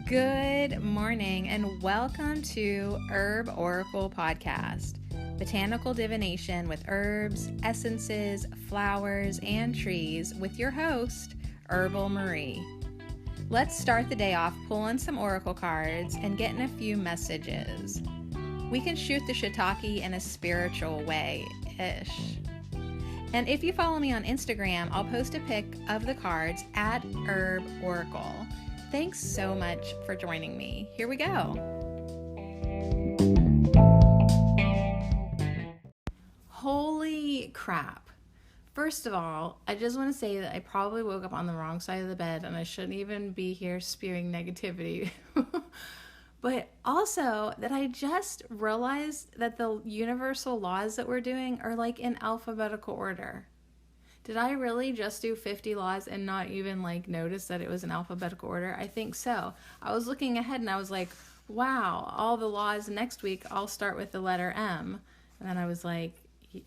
Good morning and welcome to Herb Oracle Podcast, botanical divination with herbs, essences, flowers, and trees with your host, Herbal Marie. Let's start the day off pulling some oracle cards and getting a few messages. We can shoot the shiitake in a spiritual way-ish. And if you follow me on Instagram, I'll post a pic of the cards at Herb Oracle. Thanks so much for joining me. Here we go. Holy crap. First of all, I just want to say that I probably woke up on the wrong side of the bed and I shouldn't even be here spewing negativity. But also that I just realized that the universal laws that we're doing are like in alphabetical order. Did I really just do 50 laws and not even notice that it was in alphabetical order? I think so. I was looking ahead and I was like, wow, all the laws next week all start with the letter M. And then I was like,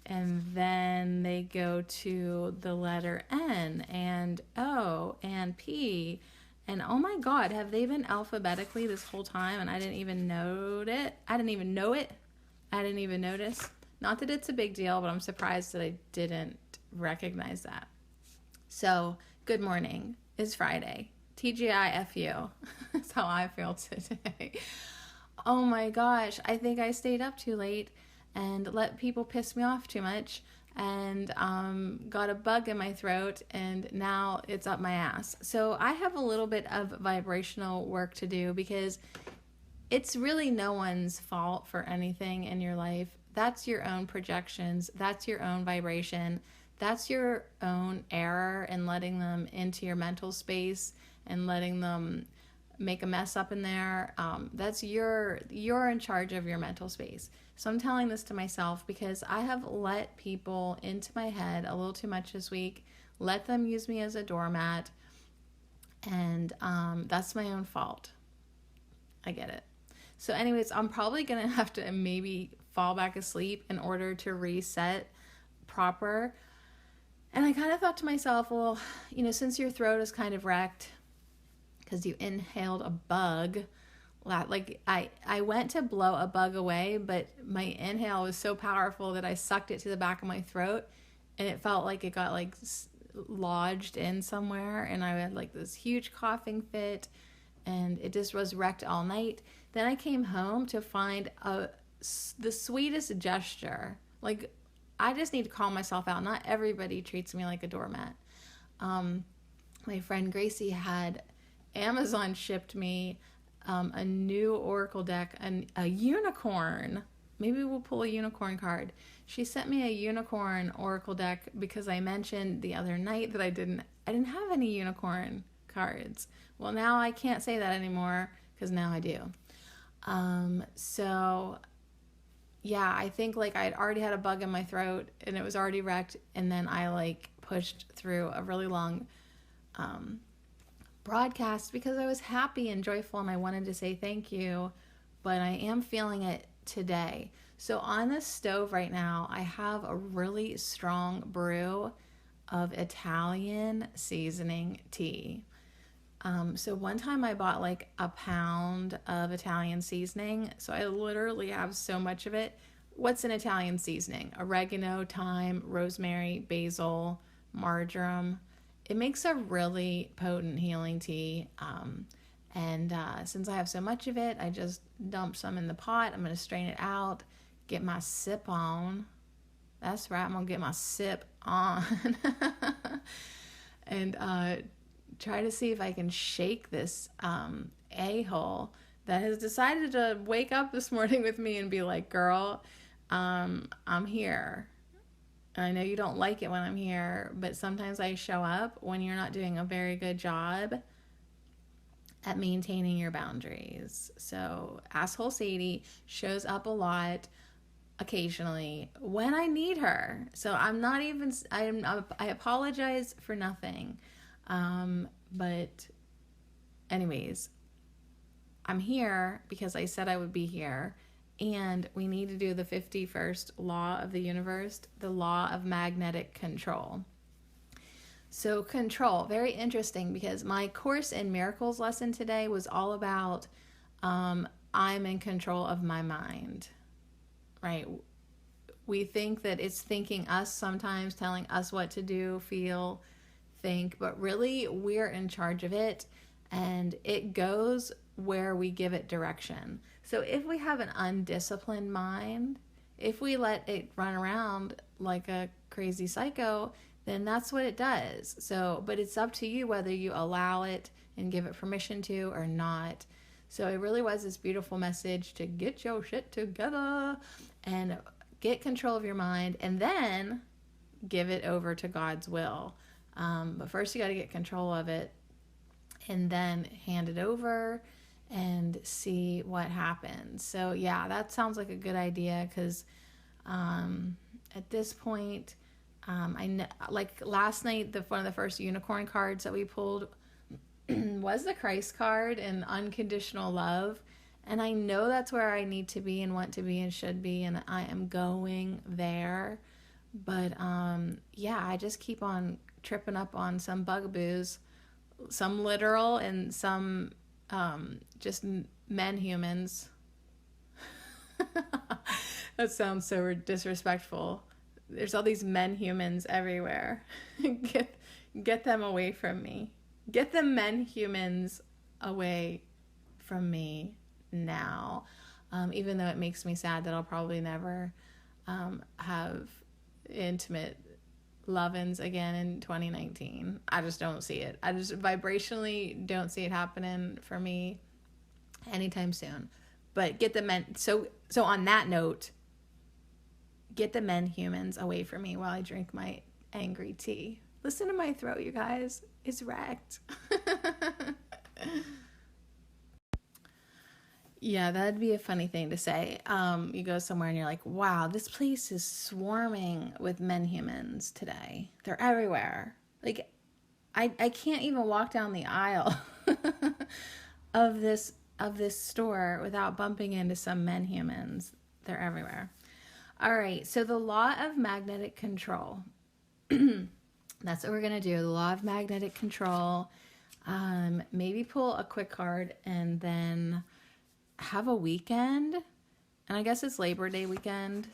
and then they go to the letter N and O and P. And oh my God, have they been alphabetically this whole time? And I didn't even know it. I didn't even notice. Not that it's a big deal, but I'm surprised that I didn't recognize that. So, good morning. It's Friday. TGIFU. That's how I feel today. Oh my gosh, I think I stayed up too late and let people piss me off too much and got a bug in my throat and now it's up my ass. So I have a little bit of vibrational work to do because it's really no one's fault for anything in your life. That's your own projections. That's your own vibration. That's your own error in letting them into your mental space and letting them make a mess up in there. That's you're in charge of your mental space. So I'm telling this to myself because I have let people into my head a little too much this week, let them use me as a doormat, and that's my own fault. I get it. So anyways, I'm probably going to have to maybe fall back asleep in order to reset proper. And I kind of thought to myself, well, since your throat is kind of wrecked because you inhaled a bug, I went to blow a bug away, but my inhale was so powerful that I sucked it to the back of my throat and it felt like it got lodged in somewhere and I had this huge coughing fit and it just was wrecked all night. Then I came home to find the sweetest gesture. I just need to call myself out. Not everybody treats me like a doormat. My friend Gracie had Amazon shipped me a new oracle deck, a unicorn. Maybe we'll pull a unicorn card. She sent me a unicorn oracle deck because I mentioned the other night that I didn't have any unicorn cards. Well, now I can't say that anymore because now I do. So yeah, I think I'd already had a bug in my throat and it was already wrecked. And then I pushed through a really long broadcast because I was happy and joyful and I wanted to say thank you, but I am feeling it today. So on the stove right now, I have a really strong brew of Italian seasoning tea. So one time I bought a pound of Italian seasoning. So I literally have so much of it. What's an Italian seasoning? Oregano, thyme, rosemary, basil, marjoram. It makes a really potent healing tea. And since I have so much of it, I just dump some in the pot. I'm going to strain it out, get my sip on. That's right. I'm going to get my sip on. And try to see if I can shake this a-hole that has decided to wake up this morning with me and be like, girl, I'm here. And I know you don't like it when I'm here, but sometimes I show up when you're not doing a very good job at maintaining your boundaries. So asshole Sadie shows up a lot occasionally when I need her. So I apologize for nothing. But anyways, I'm here because I said I would be here, and we need to do the 51st law of the universe, the law of magnetic control. So control, very interesting, because my Course in Miracles lesson today was all about I'm in control of my mind, right? We think that it's thinking us sometimes, telling us what to do, feel, think, but really we're in charge of it, and it goes where we give it direction. So if we have an undisciplined mind, if we let it run around like a crazy psycho, then that's what it does. So, but it's up to you whether you allow it and give it permission to or not. So it really was this beautiful message to get your shit together and get control of your mind, and then give it over to God's will. But first you got to get control of it, and then hand it over and see what happens. So yeah, that sounds like a good idea, because at this point, I know, like last night, one of the first unicorn cards that we pulled was the Christ card and unconditional love. And I know that's where I need to be and want to be and should be, and I am going there. But yeah, I just keep on tripping up on some bugaboos, some literal and some just men humans. That sounds so disrespectful. There's all these men humans everywhere. Get them away from me. Get the men humans away from me now. Even though it makes me sad that I'll probably never have intimate love-ins again in 2019. I just don't see it. I just vibrationally don't see it happening for me anytime soon. But get the men, so on that note, get the men humans away from me while I drink my angry tea. Listen to my throat, you guys. It's wrecked. Yeah, that'd be a funny thing to say. You go somewhere and you're like, wow, this place is swarming with men humans today. They're everywhere. Like, I can't even walk down the aisle of this store without bumping into some men humans. They're everywhere. All right, so the law of magnetic control. That's what we're going to do. The law of magnetic control. Maybe pull a quick card and then have a weekend. And I guess it's Labor Day weekend.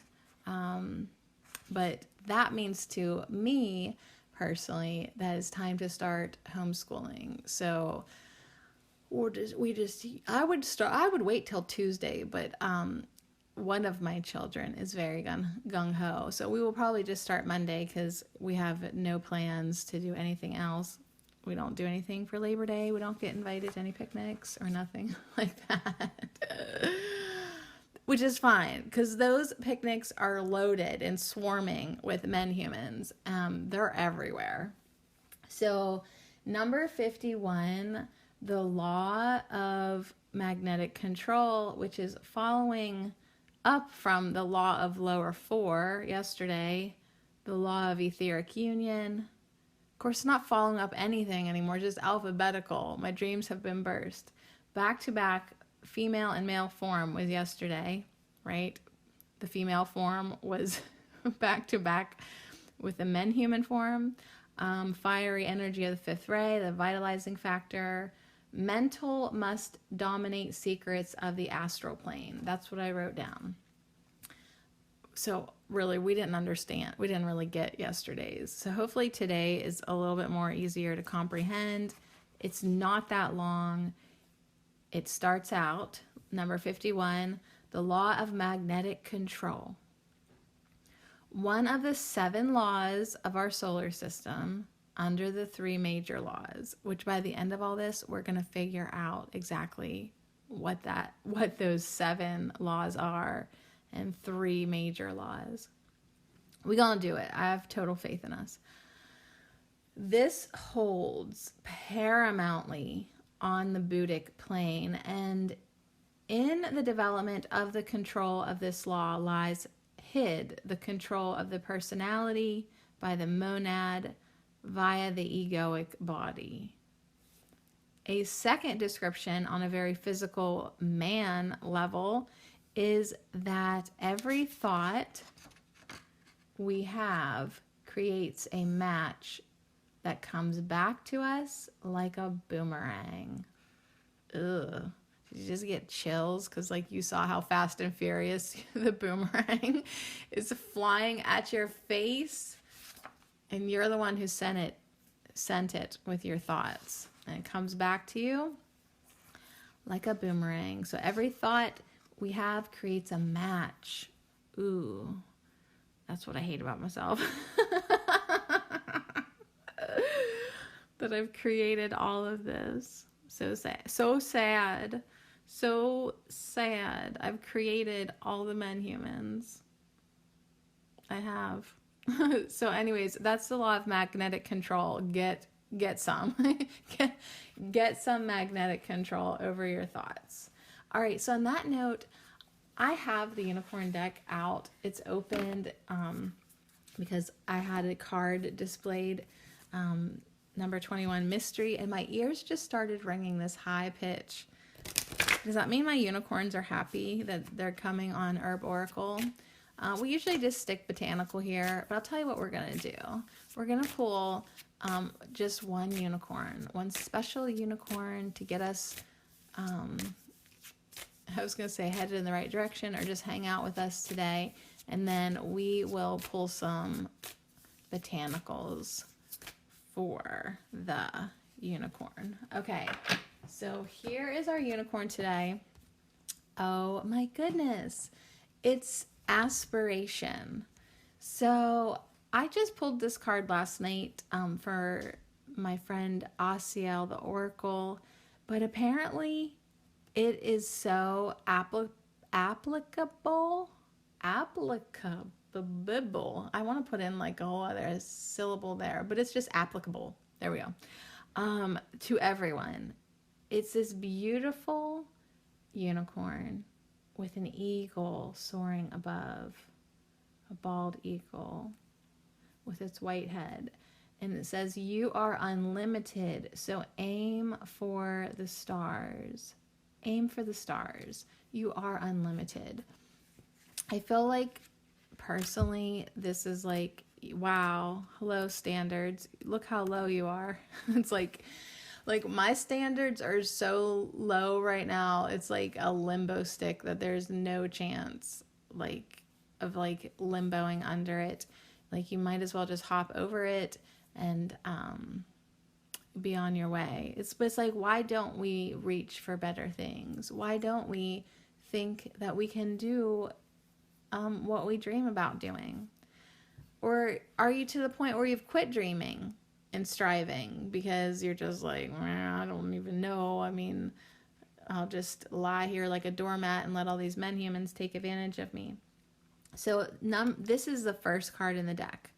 But that means to me personally that it's time to start homeschooling. So I would wait till Tuesday, but one of my children is very gung-ho. So we will probably just start Monday, because we have no plans to do anything else. We don't do anything for Labor Day. We don't get invited to any picnics or nothing like that. Which is fine, because those picnics are loaded and swarming with men humans. They're everywhere. So number 51, the law of magnetic control, which is following up from the law of lower 4 yesterday, the law of etheric union. Of course, not following up anything anymore, just alphabetical. My dreams have been burst. Back to back, female and male form was yesterday, right? The female form was back to back with the men human form. Fiery energy of the fifth ray, the vitalizing factor. Mental must dominate secrets of the astral plane. That's what I wrote down. So really, we didn't understand. We didn't really get yesterday's. So hopefully today is a little bit more easier to comprehend. It's not that long. It starts out, number 51, the law of magnetic control. One of the 7 laws of our solar system under the 3 major laws, which by the end of all this, we're going to figure out exactly what those 7 laws are and 3 major laws. We're going to do it. I have total faith in us. This holds paramountly on the Buddhic plane, and in the development of the control of this law lies hid the control of the personality by the monad via the egoic body. A second description on a very physical man level is that every thought we have creates a match that comes back to us like a boomerang. Ugh. Did you just get chills? Because, like, you saw how fast and furious the boomerang is flying at your face, and you're the one who sent it with your thoughts, and it comes back to you like a boomerang. So every thought we have creates a match. Ooh, that's what I hate about myself. That I've created all of this. So sad. So sad. So sad. I've created all the men humans. I have. So anyways, that's the law of magnetic control. Get some. get some magnetic control over your thoughts. All right, so on that note, I have the unicorn deck out. It's opened because I had a card displayed, number 21, mystery, and my ears just started ringing this high pitch. Does that mean my unicorns are happy that they're coming on Herb Oracle? We usually just stick botanical here, but I'll tell you what we're going to do. We're going to pull just one unicorn, one special unicorn to get us, I was going to say headed in the right direction, or just hang out with us today. And then we will pull some botanicals for the unicorn. Okay, so here is our unicorn today. Oh my goodness. It's aspiration. So I just pulled this card last night for my friend Asiel, the Oracle, but apparently it is so applicable. I want to put in like a whole other syllable there, but it's just applicable. There we go. To everyone. It's this beautiful unicorn with an eagle soaring above, a bald eagle with its white head. And it says, you are unlimited, so aim for the stars. Aim for the stars. You are unlimited. I feel like, personally, this is like, wow, hello standards. Look how low you are. It's like my standards are so low right now. It's like a limbo stick that there's no chance of limboing under it. Like, you might as well just hop over it and be on your way. It's like, why don't we reach for better things? Why don't we think that we can do what we dream about doing? Or are you to the point where you've quit dreaming and striving because you're just like, I don't even know. I mean, I'll just lie here like a doormat and let all these men humans take advantage of me. So this is the first card in the deck,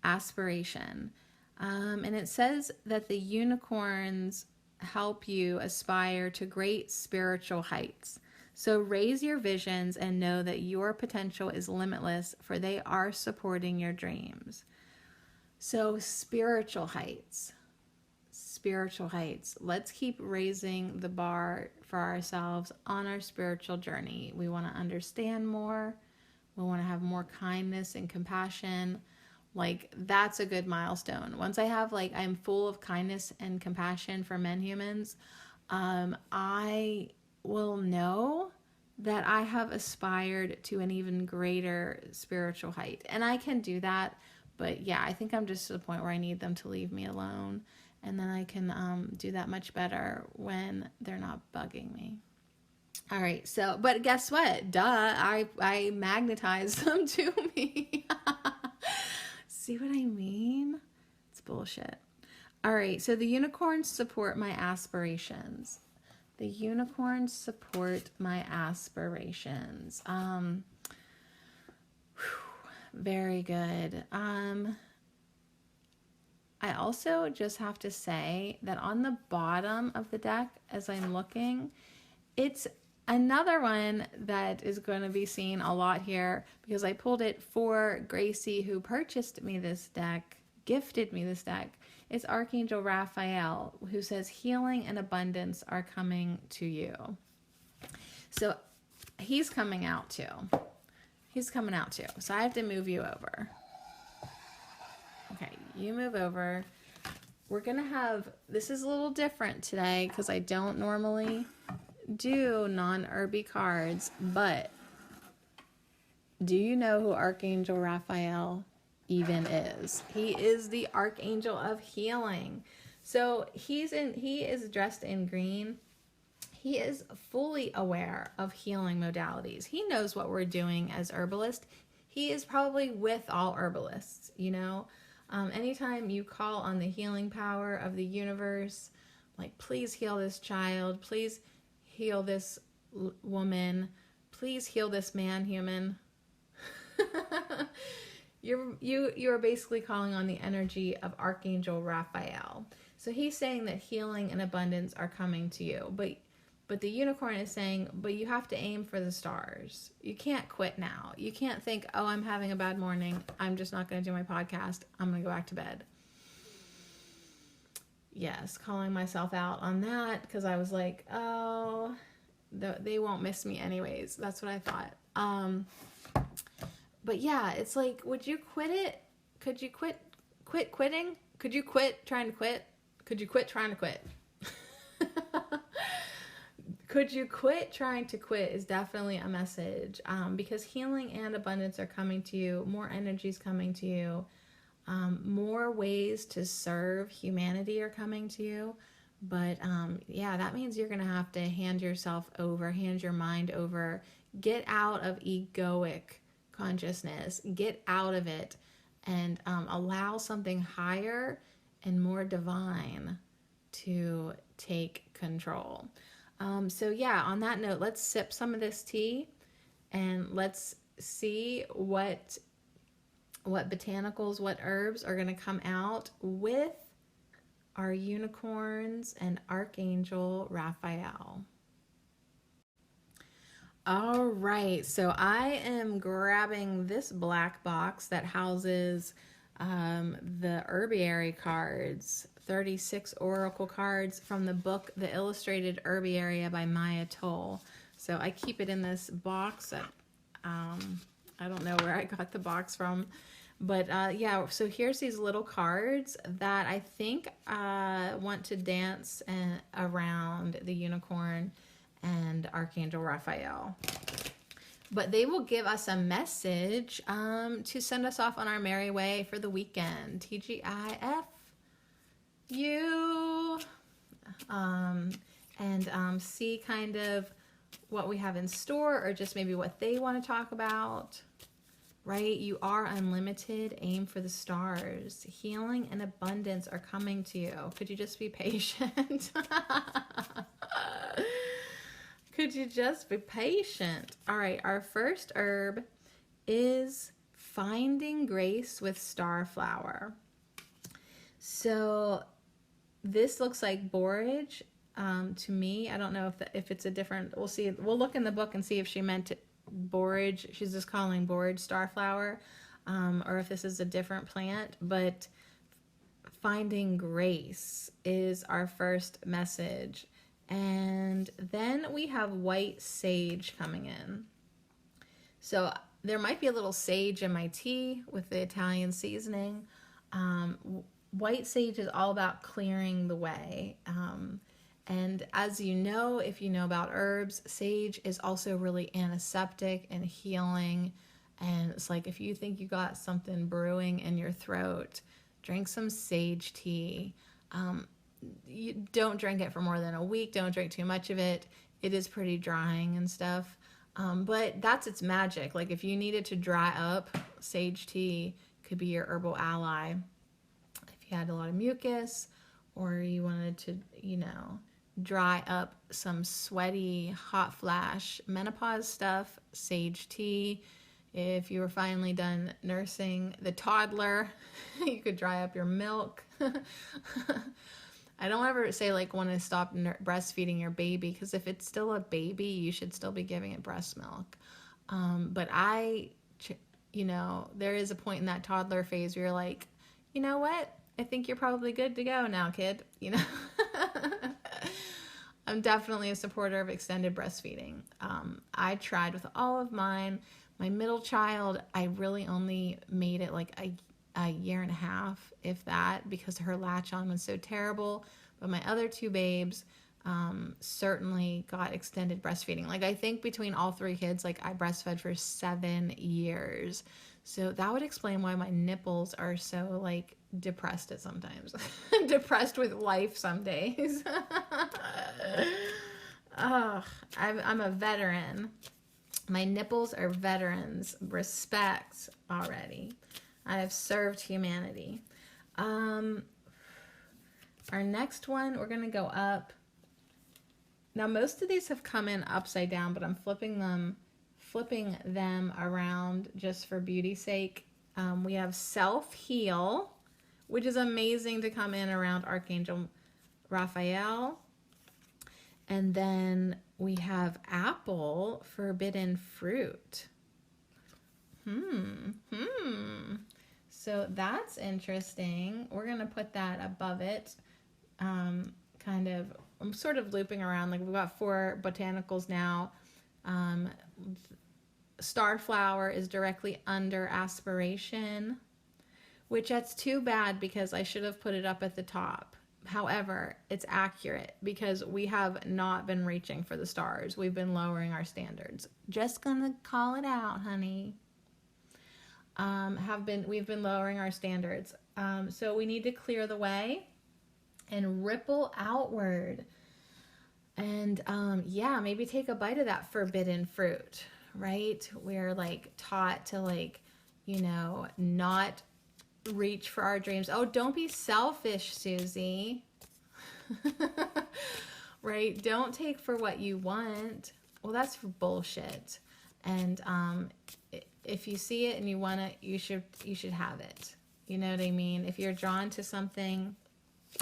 aspiration. And it says that the unicorns help you aspire to great spiritual heights. So raise your visions and know that your potential is limitless, for they are supporting your dreams. So spiritual heights. Let's keep raising the bar for ourselves on our spiritual journey. We want to understand more. We want to have more kindness and compassion. Like, that's a good milestone. Once I have, I'm full of kindness and compassion for men humans, I will know that I have aspired to an even greater spiritual height. And I can do that, but yeah, I think I'm just to the point where I need them to leave me alone, and then I can do that much better when they're not bugging me. All right, so, but guess what? Duh, I magnetize them to me. See what I mean? It's bullshit. All right, so the unicorns support my aspirations. The unicorns support my aspirations. Very good. I also just have to say that on the bottom of the deck, as I'm looking, it's another one that is going to be seen a lot here because I pulled it for Gracie, who purchased me this deck, gifted me this deck. It's Archangel Raphael, who says healing and abundance are coming to you. So he's coming out too. So I have to move you over. Okay, you move over. we're going to have, this is a little different today because I don't normally do non-herby cards, but do you know who Archangel Raphael even is? He is the Archangel of Healing. So he is dressed in green. He is fully aware of healing modalities. He knows what we're doing as herbalists. He is probably with all herbalists, you know. Anytime you call on the healing power of the universe, like, please heal this child, please heal this woman, please heal this man, human. You're basically calling on the energy of Archangel Raphael. So he's saying that healing and abundance are coming to you, but the unicorn is saying, but you have to aim for the stars. You can't quit now. You can't think, oh, I'm having a bad morning, I'm just not going to do my podcast, I'm going to go back to bed. Yes, calling myself out on that because I was like, oh, they won't miss me anyways. That's what I thought. But yeah, it's like, would you quit it? Could you quit quitting? Could you quit trying to quit? Could you quit trying to quit? Could you quit trying to quit is definitely a message, because healing and abundance are coming to you. More energy is coming to you. More ways to serve humanity are coming to you. But yeah, that means you're going to have to hand your mind over, get out of egoic consciousness, get out of it, and allow something higher and more divine to take control. So yeah, on that note, let's sip some of this tea and let's see what botanicals, what herbs are going to come out with our unicorns and Archangel Raphael. All right, so I am grabbing this black box that houses the herbiary cards, 36 oracle cards from the book The Illustrated Herbiary by Maya Toll. So I keep it in this box that I don't know where I got the box from, but yeah, so here's these little cards that I think want to dance around the unicorn and Archangel Raphael. But they will give us a message to send us off on our merry way for the weekend. TGIF you. And see kind of what we have in store, or just maybe what they want to talk about. Right? You are unlimited. Aim for the stars. Healing and abundance are coming to you. Could you just be patient? Could you just be patient? All right, our first herb is Finding Grace with Starflower. So this looks like borage to me. I don't know if it's a different, we'll see. We'll look in the book and see if she meant borage. She's just calling borage starflower, or if this is a different plant. But Finding Grace is our first message. And then we have white sage coming in. So there might be a little sage in my tea with the Italian seasoning. White sage is all about clearing the way. And as you know, if you know about herbs, sage is also really antiseptic and healing. And it's like, if you think you got something brewing in your throat, drink some sage tea. You don't drink it for more than a week. Don't drink too much of it. It is pretty drying and stuff. But that's its magic. Like, if you needed to dry up, sage tea could be your herbal ally. If you had a lot of mucus, or you wanted to, dry up some sweaty, hot flash menopause stuff, sage tea. If you were finally done nursing the toddler, you could dry up your milk. I don't ever say want to stop breastfeeding your baby, because if it's still a baby, you should still be giving it breast milk. But there is a point in that toddler phase where you're like, you know what? I think you're probably good to go now, kid. I'm definitely a supporter of extended breastfeeding. I tried with all of mine. My middle child, I really only made it a year and a half, if that, because her latch on was so terrible. But my other two babes certainly got extended breastfeeding. Like, I think between all three kids, like, I breastfed for 7 years. So that would explain why my nipples are so, like, depressed at sometimes. Depressed with life some days. Oh, I'm a veteran. My nipples are veterans. Respect already. I have served humanity. Our next one, we're going to go up. Now, most of these have come in upside down, but I'm flipping them around just for beauty's sake. We have Self-Heal, which is amazing to come in around Archangel Raphael. And then we have Apple, Forbidden Fruit. So that's interesting. We're going to put that above it. I'm sort of looping around. Like, we've got 4 botanicals now. Starflower is directly under Aspiration, which that's too bad because I should have put it up at the top. However, it's accurate because we have not been reaching for the stars. We've been lowering our standards. Just gonna call it out, honey. We've been lowering our standards. So we need to clear the way and ripple outward. And maybe take a bite of that forbidden fruit, right? We're like taught to, like, not reach for our dreams. Oh, don't be selfish, Susie. Right? Don't take for what you want. Well, that's bullshit. And if you see it and you want it, you should have it. You know what I mean? If you're drawn to something,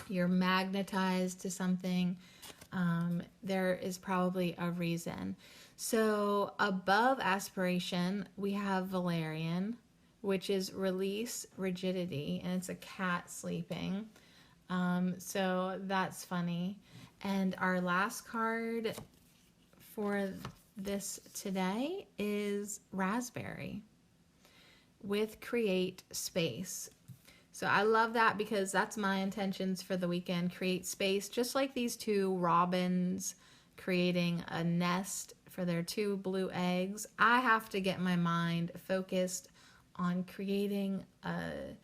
you're magnetized to something, there is probably a reason. So above Aspiration, we have Valerian, which is Release Rigidity, and it's a cat sleeping. So that's funny. And our last card for this today is Raspberry with Create Space. So I love that because that's my intentions for the weekend. Create space, just like these 2 robins creating a nest for their 2 blue eggs. I have to get my mind focused on creating a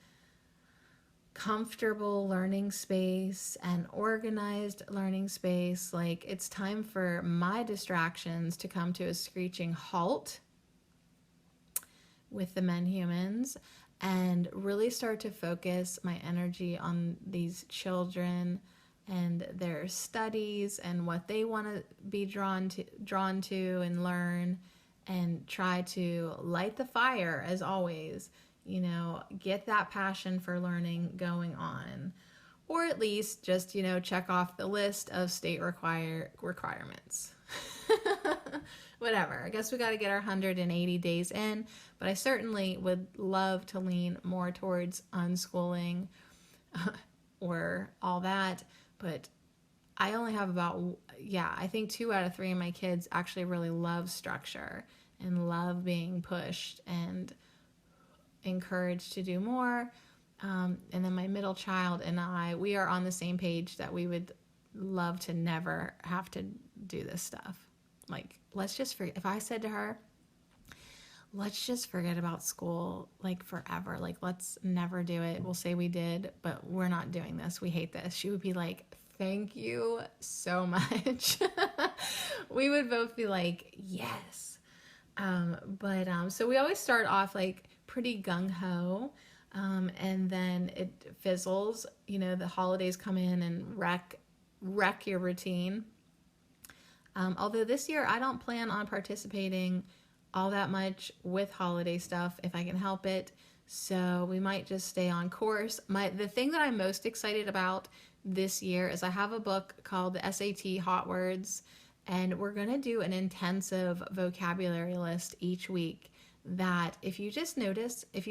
comfortable learning space and organized learning space. Like, it's time for my distractions to come to a screeching halt with the men humans and really start to focus my energy on these children and their studies and what they want to be drawn to and learn, and try to light the fire as always, get that passion for learning going on, or at least just, check off the list of state requirements. Whatever. I guess we got to get our 180 days in, but I certainly would love to lean more towards unschooling or all that. But I only have I think 2 out of 3 of my kids actually really love structure and love being pushed and encouraged to do more. And then my middle child and we are on the same page that we would love to never have to do this stuff. Like, let's just forget. If I said to her, let's just forget about school, like, forever. Like, let's never do it. We'll say we did, but we're not doing this. We hate this. She would be like, thank you so much. We would both be like, yes. So we always start off like pretty gung-ho. And then it fizzles. The holidays come in and wreck your routine. Although this year I don't plan on participating all that much with holiday stuff if I can help it. So we might just stay on course. The thing that I'm most excited about this year is I have a book called the SAT Hot Words, and we're going to do an intensive vocabulary list each week that if you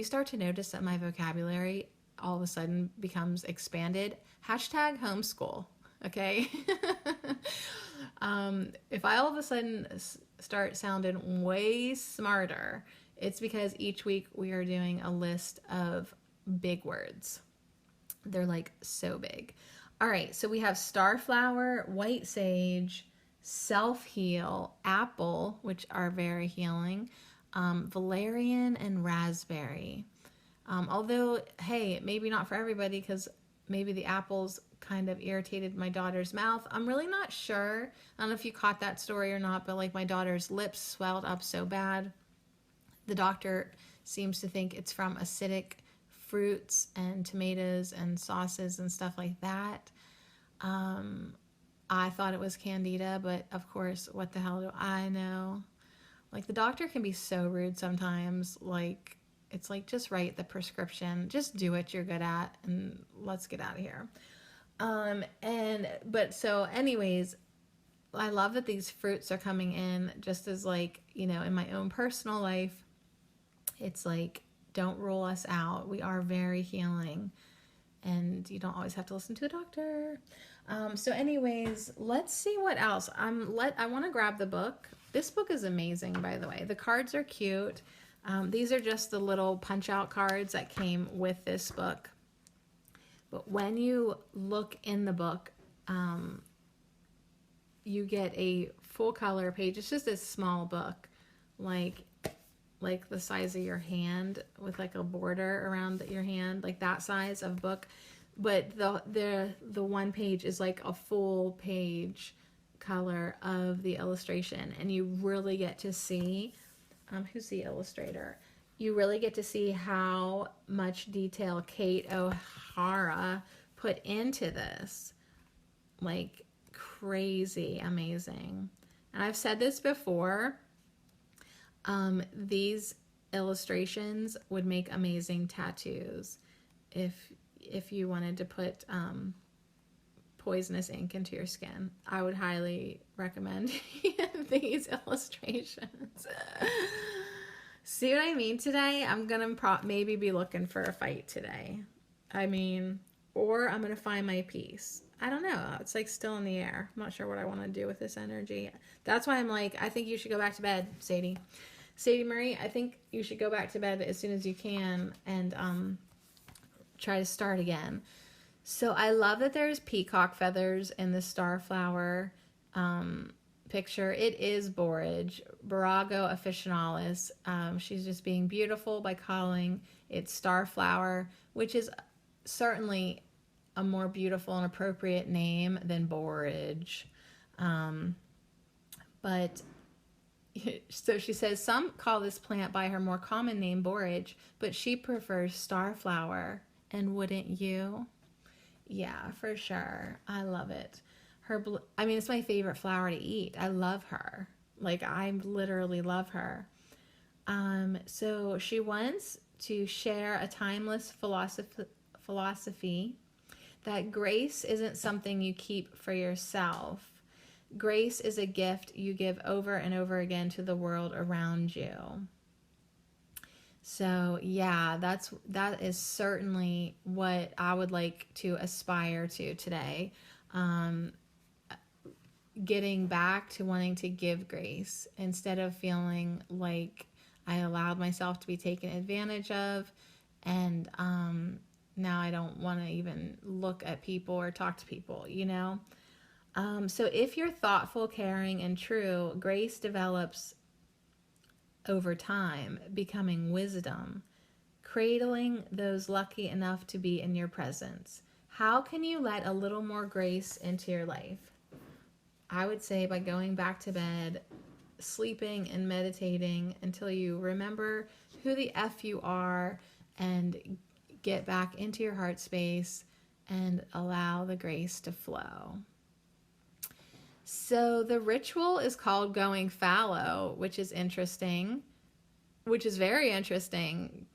start to notice that my vocabulary all of a sudden becomes expanded, #homeschool, okay? If I all of a sudden start sounding way smarter, it's because each week we are doing a list of big words. They're like so big. All right, so we have starflower, white sage, self-heal, apple, which are very healing, valerian, and raspberry. Although, hey, maybe not for everybody because maybe the apples kind of irritated my daughter's mouth. I'm really not sure. I don't know if you caught that story or not, but like my daughter's lips swelled up so bad. The doctor seems to think it's from acidic fruits and tomatoes and sauces and stuff like that. I thought it was candida, but of course, what the hell do I know? Like the doctor can be so rude sometimes. Like it's like just write the prescription, just do what you're good at, and let's get out of here. But so anyways, I love that these fruits are coming in just as like, you know, in my own personal life, it's like, don't rule us out. We are very healing and you don't always have to listen to a doctor. So anyways, let's see what else. I want to grab the book. This book is amazing, by the way. The cards are cute. These are just the little punch out cards that came with this book. But when you look in the book, you get a full color page. It's just a small book, like the size of your hand with like a border around your hand, like that size of book. But the one page is like a full page color of the illustration, and you really get to see who's the illustrator. You really get to see how much detail Kate O'Hara put into this. Like crazy amazing. And I've said this before. These illustrations would make amazing tattoos if you wanted to put poisonous ink into your skin. I would highly recommend these illustrations. See what I mean today? I'm gonna maybe be looking for a fight today. I mean, or I'm gonna find my peace. I don't know. It's like still in the air. I'm not sure what I want to do with this energy. That's why I'm like, I think you should go back to bed, Sadie. Sadie Marie, I think you should go back to bed as soon as you can and try to start again. So I love that there's peacock feathers in the starflower picture. It is borage, Borago officinalis. She's just being beautiful by calling it starflower, which is certainly a more beautiful and appropriate name than borage. But so she says some call this plant by her more common name borage, but she prefers starflower. And wouldn't you? Yeah, for sure. I love it. It's my favorite flower to eat. I love her. Like, I literally love her. So she wants to share a timeless philosophy that grace isn't something you keep for yourself. Grace is a gift you give over and over again to the world around you. So yeah, that is certainly what I would like to aspire to today. Getting back to wanting to give grace instead of feeling like I allowed myself to be taken advantage of, and now I don't want to even look at people or talk to people, you know? So if you're thoughtful, caring, and true, grace develops over time, becoming wisdom, cradling those lucky enough to be in your presence. How can you let a little more grace into your life? I would say by going back to bed, sleeping and meditating until you remember who the F you are and get back into your heart space and allow the grace to flow. So the ritual is called going fallow, which is interesting, which is very interesting,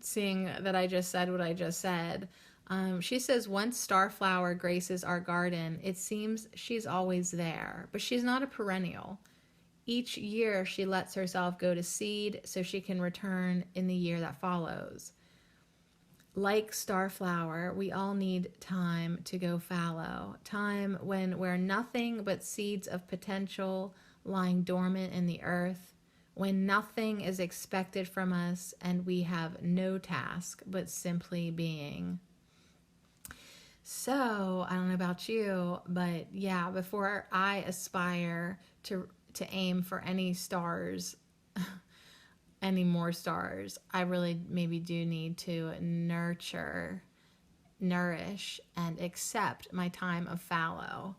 seeing that I just said what I just said. She says, once starflower graces our garden, it seems she's always there, but she's not a perennial. Each year she lets herself go to seed so she can return in the year that follows. Like starflower, we all need time to go fallow, time when we're nothing but seeds of potential lying dormant in the earth, when nothing is expected from us and we have no task but simply being. So, I don't know about you, but yeah, before I aspire to aim for any stars, any more stars, I really maybe do need to nourish, and accept my time of fallow.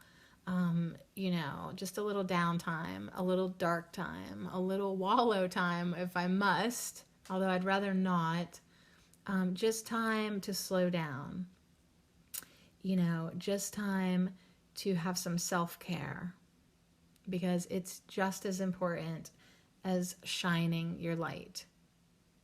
Just a little downtime, a little dark time, a little wallow time if I must, although I'd rather not. Just time to slow down. Just time to have some self-care, because it's just as important as shining your light.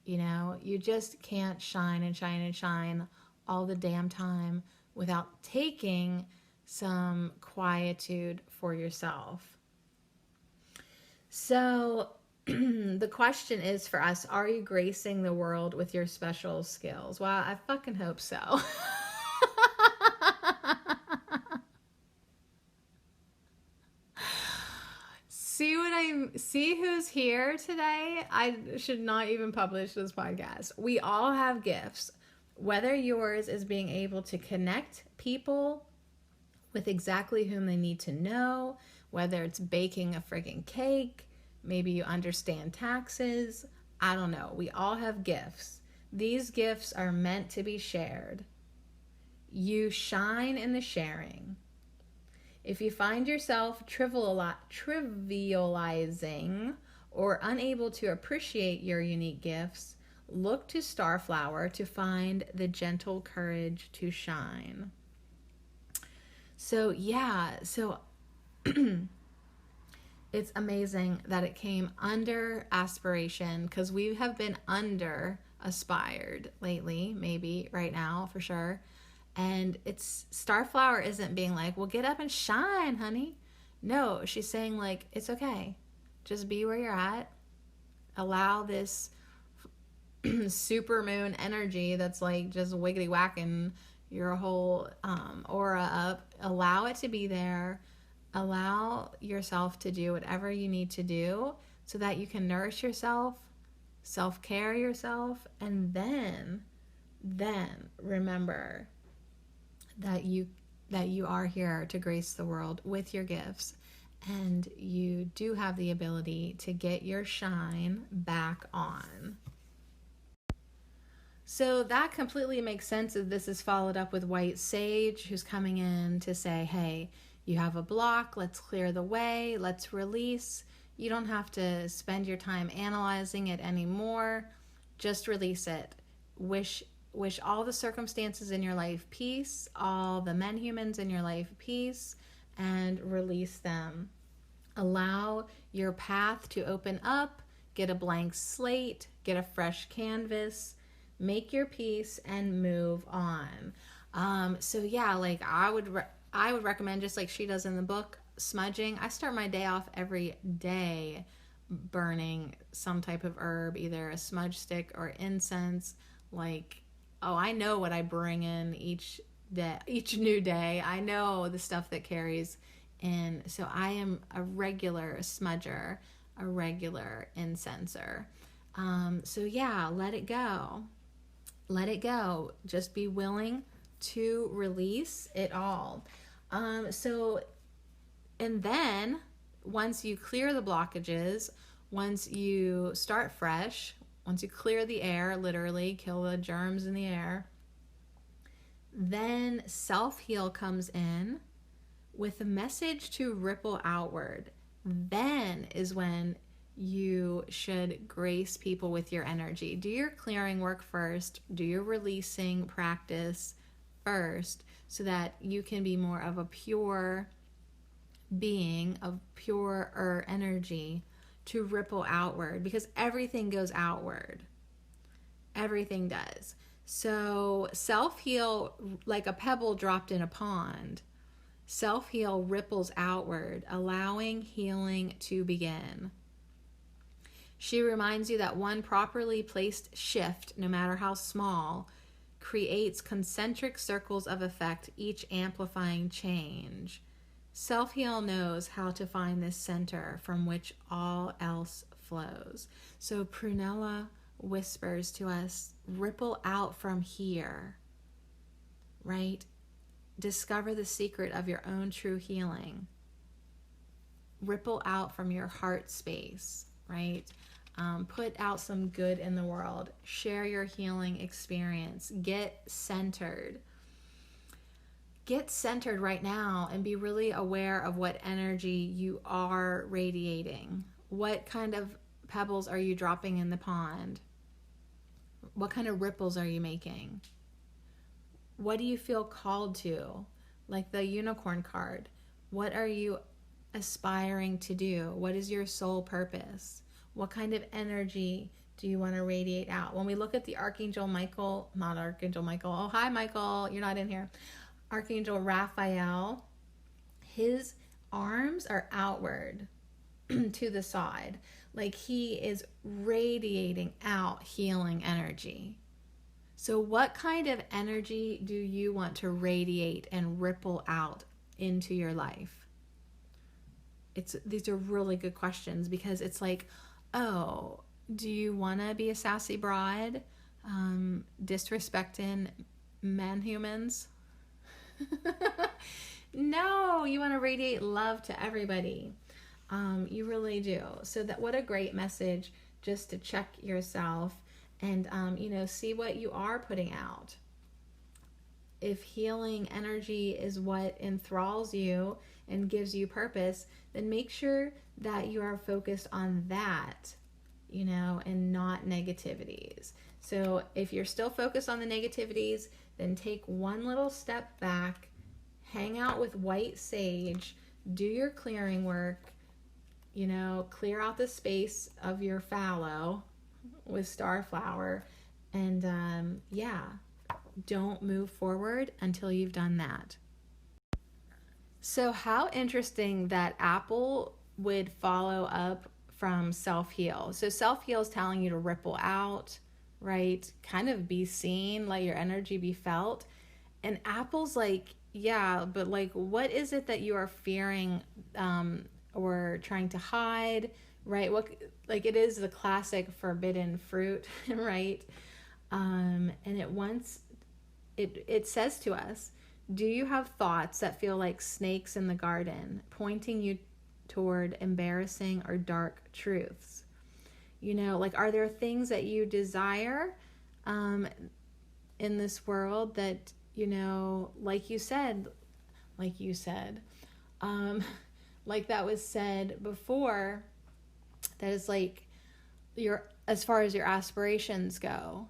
You just can't shine and shine and shine all the damn time without taking some quietude for yourself. So the question is for us, are you gracing the world with your special skills? Well, I fucking hope so. See who's here today? I should not even publish this podcast. We all have gifts. Whether yours is being able to connect people with exactly whom they need to know, whether it's baking a friggin' cake, maybe you understand taxes, I don't know. We all have gifts. These gifts are meant to be shared. You shine in the sharing. If you find yourself trivializing or unable to appreciate your unique gifts, look to Starflower to find the gentle courage to shine. So it's amazing that it came under aspiration, because we have been under aspired lately, maybe right now for sure. And it's Starflower isn't being like, well, get up and shine, honey. No, she's saying like, it's okay. Just be where you're at. Allow this super moon energy that's like just wiggity whacking your whole aura up. Allow it to be there. Allow yourself to do whatever you need to do so that you can nourish yourself, self-care yourself, and then remember that you are here to grace the world with your gifts, and you do have the ability to get your shine back on. So that completely makes sense if this is followed up with White Sage, who's coming in to say, hey, you have a block, let's clear the way, let's release. You don't have to spend your time analyzing it anymore. Just release it. Wish all the circumstances in your life peace, all the men humans in your life peace, and release them. Allow your path to open up, get a blank slate, get a fresh canvas, make your peace, and move on. Like I would recommend, just like she does in the book, smudging. I start my day off every day burning some type of herb, either a smudge stick or incense. I know what I bring in each new day. I know the stuff that carries in. So I am a regular smudger, a regular incenser. Let it go. Let it go. Just be willing to release it all. And then once you clear the blockages, once you start fresh, once you clear the air, literally kill the germs in the air, then self-heal comes in with a message to ripple outward. Then is when you should grace people with your energy. Do your clearing work first. Do your releasing practice first, so that you can be more of a pure being, of purer energy to ripple outward, because everything goes outward. Everything does. So self-heal, like a pebble dropped in a pond. Self-heal ripples outward, allowing healing to begin. She reminds you that one properly placed shift, no matter how small, creates concentric circles of effect, each amplifying change. Self-heal knows how to find this center from which all else flows. So Prunella whispers to us, ripple out from here, right? Discover the secret of your own true healing. Ripple out from your heart space, right? Put out some good in the world. Share your healing experience. Get centered. Get centered right now and be really aware of what energy you are radiating. What kind of pebbles are you dropping in the pond? What kind of ripples are you making? What do you feel called to? Like the unicorn card. What are you aspiring to do? What is your soul purpose? What kind of energy do you want to radiate out? When we look at the Archangel Michael, not Archangel Michael. Oh, hi, Michael. You're not in here. Archangel Raphael, his arms are outward to the side. Like he is radiating out healing energy. So what kind of energy do you want to radiate and ripple out into your life? These are really good questions, because it's like, oh, do you want to be a sassy broad, disrespecting men humans? No, you want to radiate love to everybody. You really do. So what a great message, just to check yourself and, see what you are putting out. If healing energy is what enthralls you and gives you purpose, then make sure that you are focused on that, and not negativities. So if you're still focused on the negativities, then take one little step back, hang out with white sage, do your clearing work, clear out the space of your fallow with starflower, and don't move forward until you've done that. So how interesting that Apple would follow up from self-heal. So self-heal is telling you to ripple out, right? Kind of be seen, let your energy be felt. And Apple's like, yeah, but like, what is it that you are fearing or trying to hide, right? It is the classic forbidden fruit, right? And it says to us, do you have thoughts that feel like snakes in the garden, pointing you toward embarrassing or dark truths? Are there things that you desire in this world that, like you said, like that was said before, that is like as far as your aspirations go,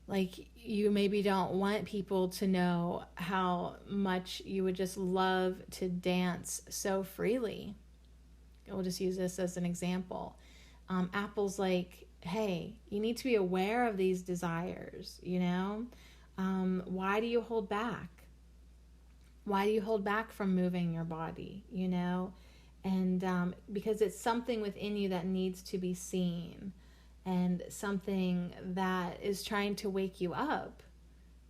like you maybe don't want people to know how much you would just love to dance so freely. We'll just use this as an example. Apple's like, hey, you need to be aware of these desires, why do you hold back? Why do you hold back from moving your body, And because it's something within you that needs to be seen, and something that is trying to wake you up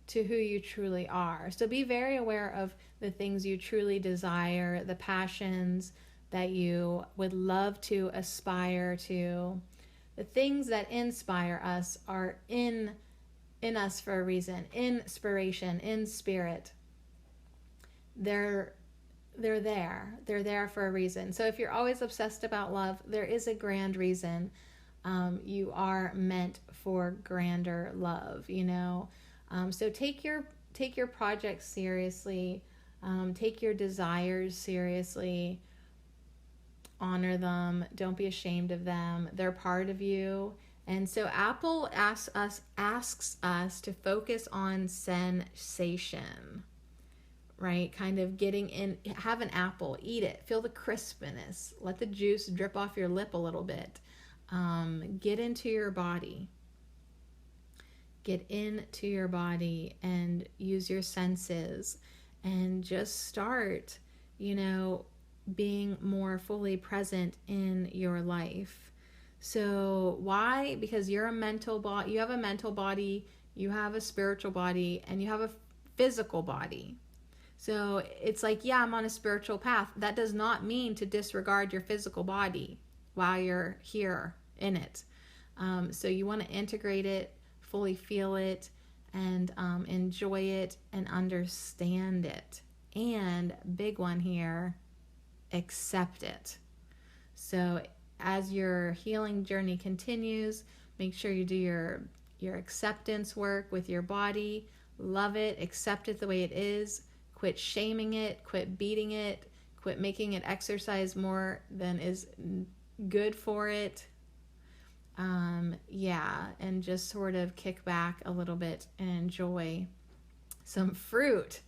to who you truly are. So be very aware of the things you truly desire, the passions that you would love to aspire to. The things that inspire us are in us for a reason. Inspiration, in spirit. They're there. They're there for a reason. So if you're always obsessed about love, there is a grand reason. You are meant for grander love, So take your projects seriously. Take your desires seriously. Honor them. Don't be ashamed of them. They're part of you. And so Apple asks us to focus on sensation, right? Kind of getting in, have an apple, eat it, feel the crispness, let the juice drip off your lip a little bit. Get into your body. Get into your body and use your senses and just start, being more fully present in your life. So why? Because you're a mental body, you have a mental body, you have a spiritual body, and you have a physical body. So it's like, yeah, I'm on a spiritual path. That does not mean to disregard your physical body while you're here in it. So you want to integrate it, fully feel it, and enjoy it and understand it. And big one here, accept it. So as your healing journey continues, make sure you do your acceptance work with your body. Love it, accept it the way it is. Quit shaming it, quit beating it, quit making it exercise more than is good for it. And just sort of kick back a little bit and enjoy some fruit.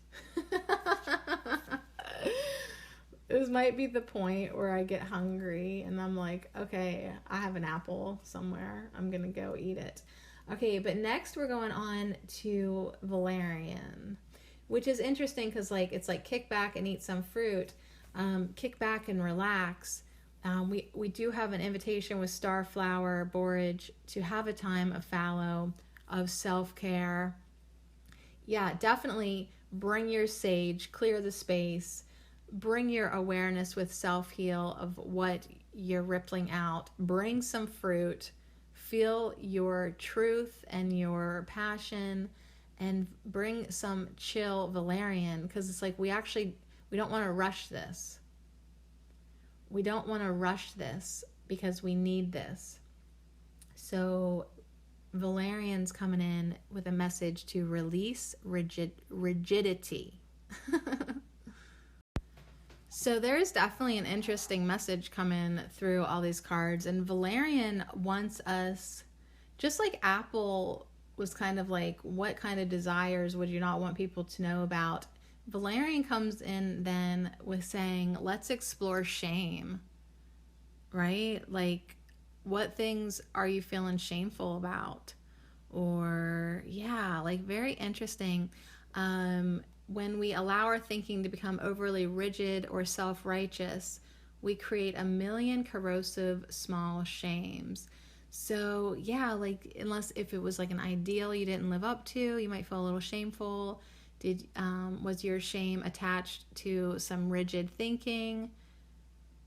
This might be the point where I get hungry and I'm like, okay, I have an apple somewhere. I'm going to go eat it. Okay, but next we're going on to valerian, which is interesting because it's like kick back and eat some fruit. Kick back and relax. We do have an invitation with Starflower Borage to have a time of fallow, of self-care. Yeah, definitely bring your sage, clear the space, bring your awareness with self-heal of what you're rippling out. Bring some fruit, feel your truth and your passion, and bring some chill valerian, because it's like we don't want to rush this. We don't want to rush this because we need this. So valerian's coming in with a message to release rigidity. So there's definitely an interesting message coming through all these cards. And valerian wants us, just like apple was kind of like, what kind of desires would you not want people to know about? Valerian comes in then with saying, let's explore shame, right? Like, what things are you feeling shameful about? Or, very interesting. When we allow our thinking to become overly rigid or self-righteous, we create a million corrosive small shames. So, unless if it was like an ideal you didn't live up to, you might feel a little shameful. Was your shame attached to some rigid thinking?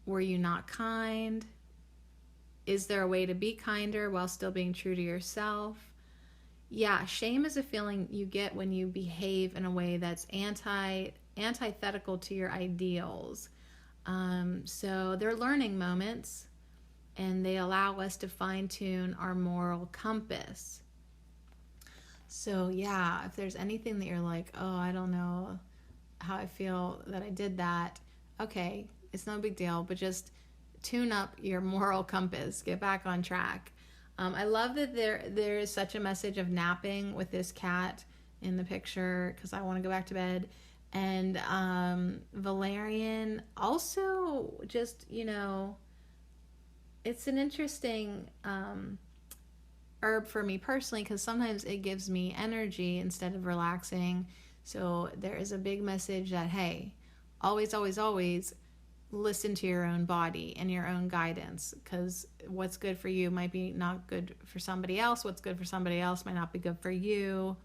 Were you not kind? Is there a way to be kinder while still being true to yourself? Yeah, shame is a feeling you get when you behave in a way that's antithetical to your ideals. So they're learning moments, and they allow us to fine-tune our moral compass. So if there's anything that you're like, oh, I don't know how I feel that I did that, okay, it's no big deal, but just tune up your moral compass, get back on track. I love that there is such a message of napping with this cat in the picture, because I want to go back to bed. And valerian also just, it's an interesting herb for me personally, because sometimes it gives me energy instead of relaxing. So there is a big message that, hey, always, always, always listen to your own body and your own guidance, because what's good for you might be not good for somebody else. What's good for somebody else might not be good for you.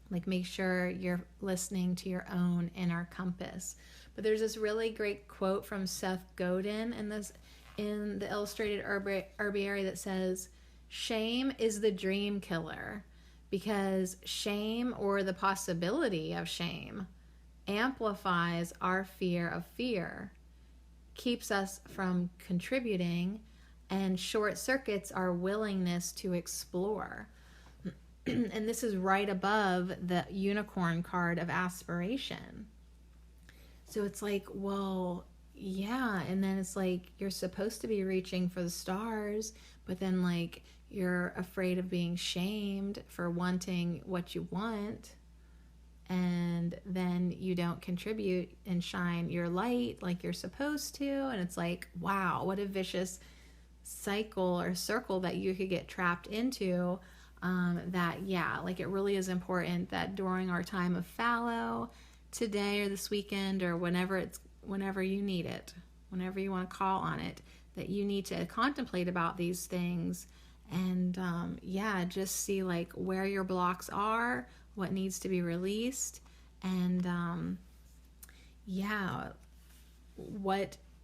Like, make sure you're listening to your own inner compass. But there's this really great quote from Seth Godin in the Illustrated Herbiary that says, shame is the dream killer, because shame, or the possibility of shame, amplifies our fear of fear, keeps us from contributing, and short circuits our willingness to explore. And this is right above the unicorn card of aspiration. So it's like, well, yeah, and then it's like you're supposed to be reaching for the stars, but then like you're afraid of being shamed for wanting what you want, and then you don't contribute and shine your light like you're supposed to. And it's like, wow, what a vicious cycle or circle that you could get trapped into. It really is important that during our time of fallow, today or this weekend or whenever you need it, whenever you want to call on it, that you need to contemplate about these things and just see like where your blocks are, what needs to be released, and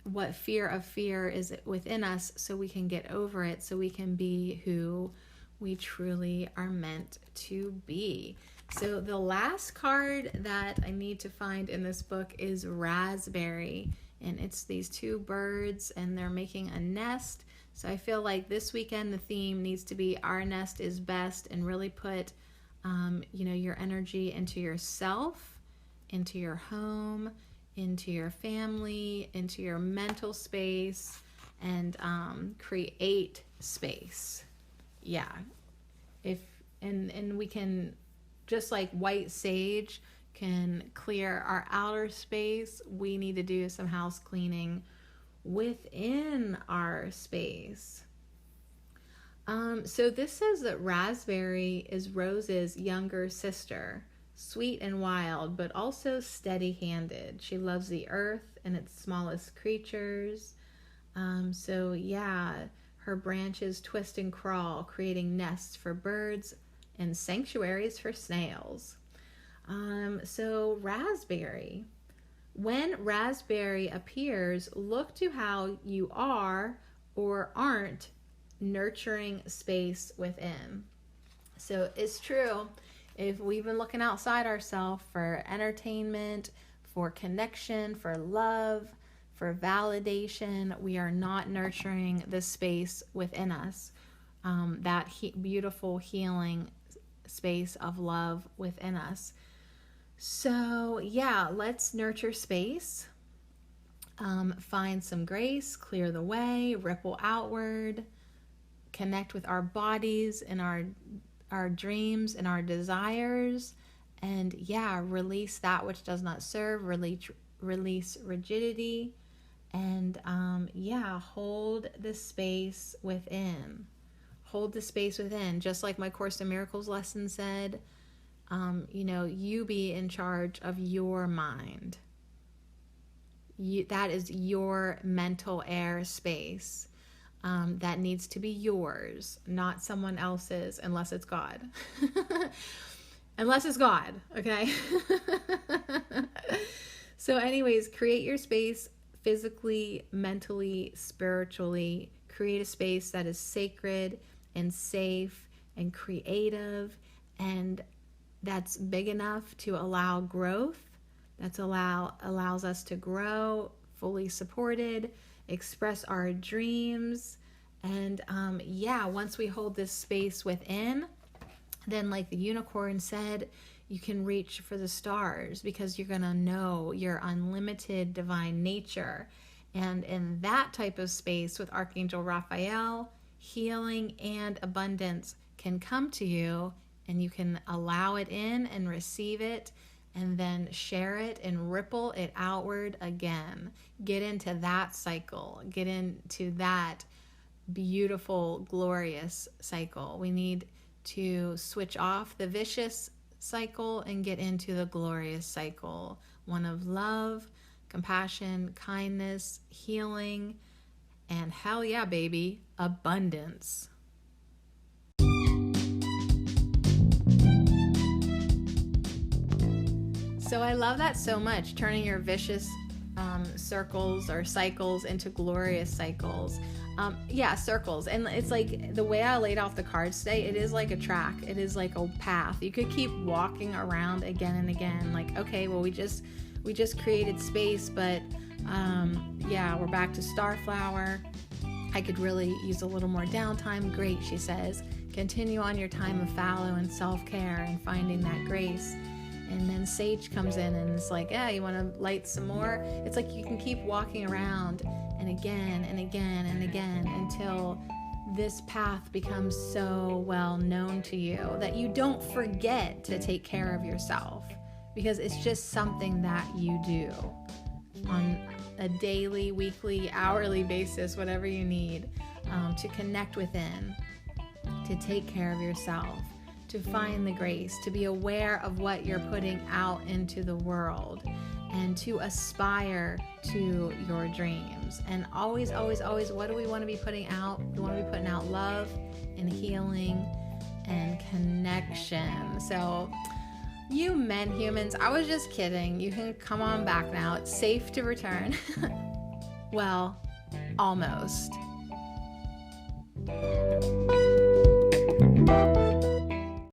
what fear of fear is within us, so we can get over it, so we can be who we truly are meant to be. So the last card that I need to find in this book is Raspberry, and it's these two birds and they're making a nest. So I feel like this weekend the theme needs to be our nest is best, and really put your energy into yourself, into your home, into your family, into your mental space, and create space. Yeah. And we can, just like white sage can clear our outer space, we need to do some house cleaning within our space. So this says that Raspberry is Rose's younger sister, sweet and wild, but also steady-handed. She loves the earth and its smallest creatures. So yeah, her branches twist and crawl, creating nests for birds and sanctuaries for snails. So Raspberry. When Raspberry appears, look to how you are or aren't nurturing space within. So it's true. If we've been looking outside ourselves for entertainment, for connection, for love, for validation, we are not nurturing the space within us, that beautiful healing space of love within us. So yeah, let's nurture space, find some grace, clear the way, ripple outward, connect with our bodies and our dreams and our desires, and yeah, release that which does not serve, release rigidity, and hold the space within. Hold the space within, just like my Course in Miracles lesson said. You be in charge of your mind. That is your mental air space. That needs to be yours, not someone else's, unless it's God. Unless it's God, okay? So anyways, create your space physically, mentally, spiritually. Create a space that is sacred and safe and creative, and that's big enough to allow growth, allows us to grow, fully supported, express our dreams. And once we hold this space within, then like the unicorn said, you can reach for the stars, because you're going to know your unlimited divine nature. And in that type of space with Archangel Raphael, healing and abundance can come to you, and you can allow it in and receive it, and then share it and ripple it outward again. Get into that cycle. Get into that beautiful, glorious cycle. We need to switch off the vicious cycle and get into the glorious cycle. One of love, compassion, kindness, healing, and hell yeah, baby, abundance. So I love that so much, turning your vicious circles or cycles into glorious cycles. Circles. And it's like the way I laid off the cards today, it is like a track. It is like a path. You could keep walking around again and again. Like, okay, well, we just created space, but we're back to Starflower. I could really use a little more downtime. Great, she says. Continue on your time of fallow and self-care and finding that grace. And then Sage comes in and it's like, yeah, you want to light some more? It's like you can keep walking around and again and again and again until this path becomes so well known to you that you don't forget to take care of yourself, because it's just something that you do on a daily, weekly, hourly basis, whatever you need, to connect within, to take care of yourself, to find the grace, to be aware of what you're putting out into the world, and to aspire to your dreams. And always, always, always, what do we want to be putting out? We want to be putting out love and healing and connection. So you humans, I was just kidding. You can come on back now. It's safe to return. Well, almost.